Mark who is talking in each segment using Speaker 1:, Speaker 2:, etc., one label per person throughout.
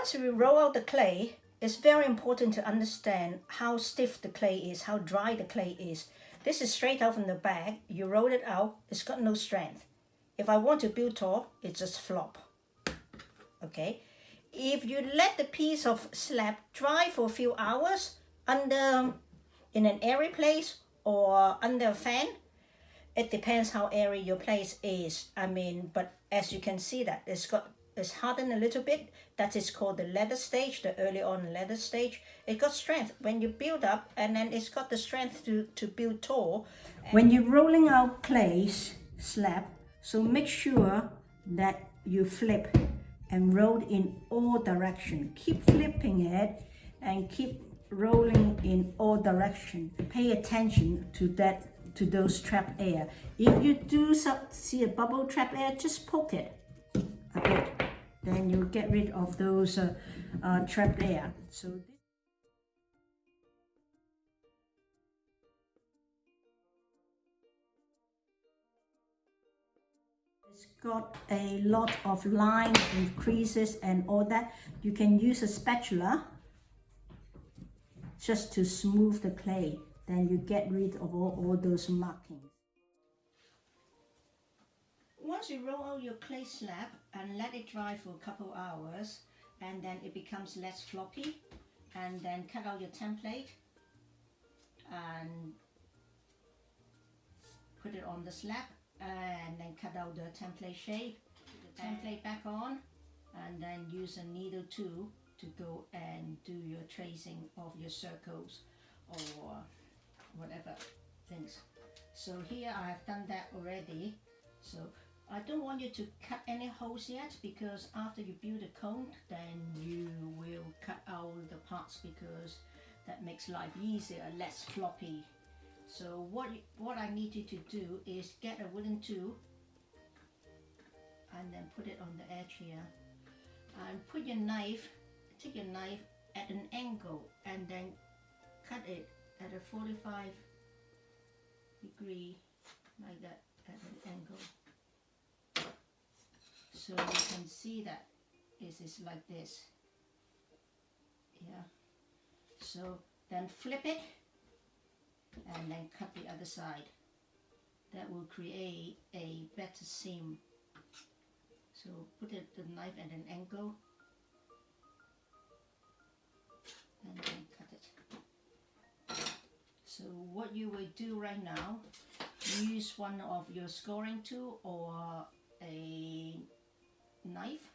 Speaker 1: Once we roll out the clay, it's very important to understand how stiff the clay is, how dry the clay is. This is straight out from the bag. You roll it out, it's got no strength. If I want to build tall, it just flop. Okay? If you let the piece of slab dry for a few hours in an airy place or under a fan, it depends how airy your place is. But as you can see that it's hardened a little bit. That is called the ladder stage, the early on ladder stage. It got strength when you build up, and then it's got the strength to build tall. When you're rolling out clays slab, so make sure that you flip and roll in all directions. Keep flipping it and keep rolling in all directions. Pay attention to those trap air. If you do see a bubble trap air, just poke it a bit. Then you'll get rid of those trapped air. So it's got a lot of lines and creases and all that. You can use a spatula just to smooth the clay. Then you get rid of all those markings. Once you roll out your clay slab and let it dry for a couple hours, and then it becomes less floppy, and then cut out your template and put it on the slab, and then cut out the template shape, put the template back on, and then use a needle tool to go and do your tracing of your circles or whatever things. So here I have done that already. So I don't want you to cut any holes yet, because after you build a cone, then you will cut out the parts, because that makes life easier, less floppy. So what I need you to do is get a wooden tool and then put it on the edge here, and take your knife at an angle, and then cut it at a 45 degree like that, at an angle. So you can see that it is like this. Yeah. So then flip it and then cut the other side. That will create a better seam. So put the knife at an angle and then cut it. So what you will do right now, use one of your scoring tool or a knife,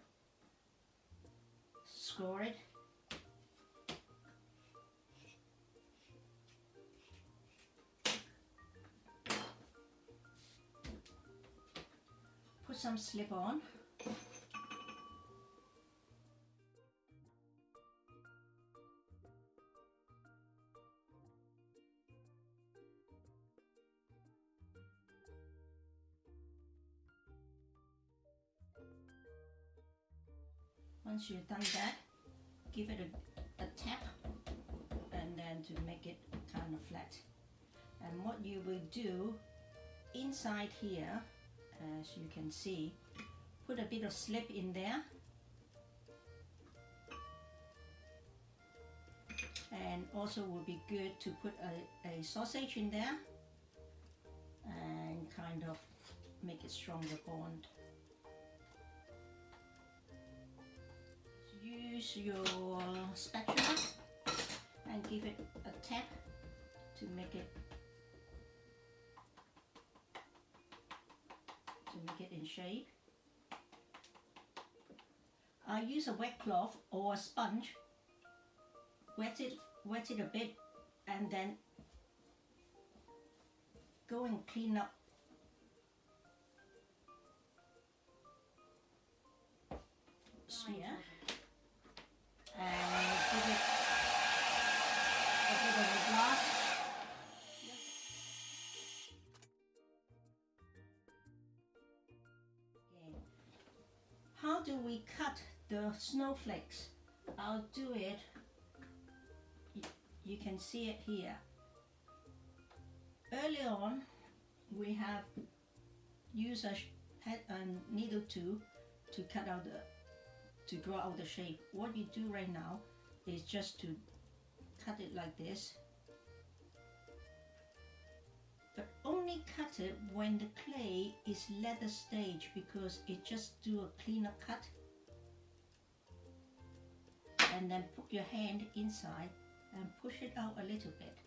Speaker 1: score it, put some slip on, once you've done that, give it a tap, and then to make it kind of flat. And what you will do inside here, as you can see, put a bit of slip in there, and also would be good to put a sausage in there and kind of make it stronger bond. Use your spatula and give it a tap to make it in shape. I use a wet cloth or a sponge, wet it a bit, and then go and clean up smear and give it a bit of a blast. How do we cut the snowflakes? I'll do it. You can see it here. Early on, we have used a needle tool to cut out to draw out the shape. What you do right now is just to cut it like this, but only cut it when the clay is leather stage, because it just do a cleanup cut. And then put your hand inside and push it out a little bit.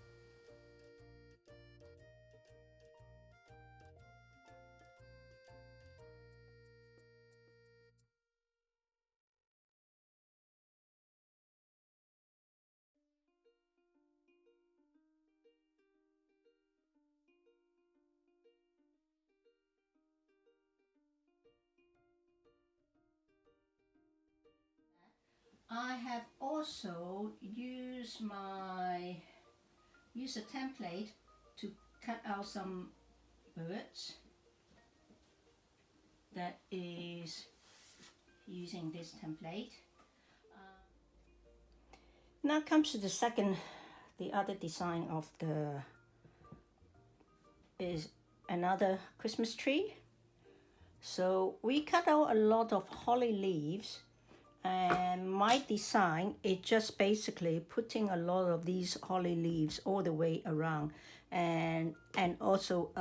Speaker 1: I have also used a template to cut out some birds. That is using this template. Now comes to the other design of is another Christmas tree. So we cut out a lot of holly leaves, and my design is just basically putting a lot of these holly leaves all the way around, and also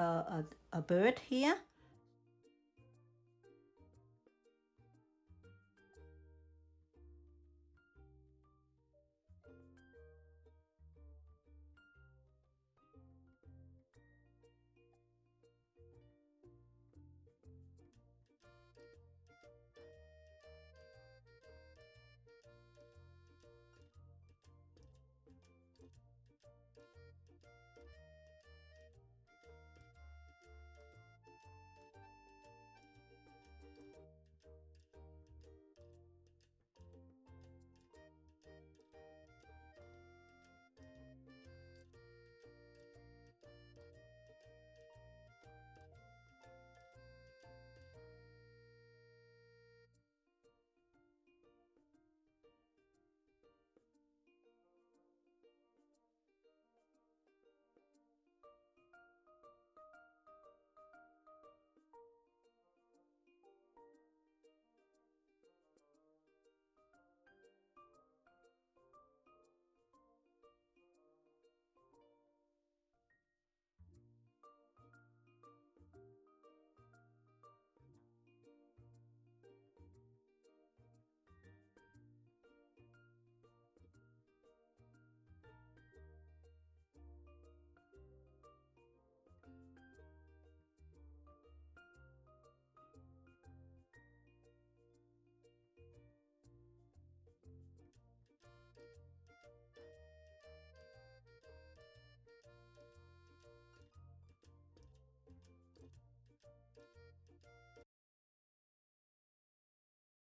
Speaker 1: a bird here.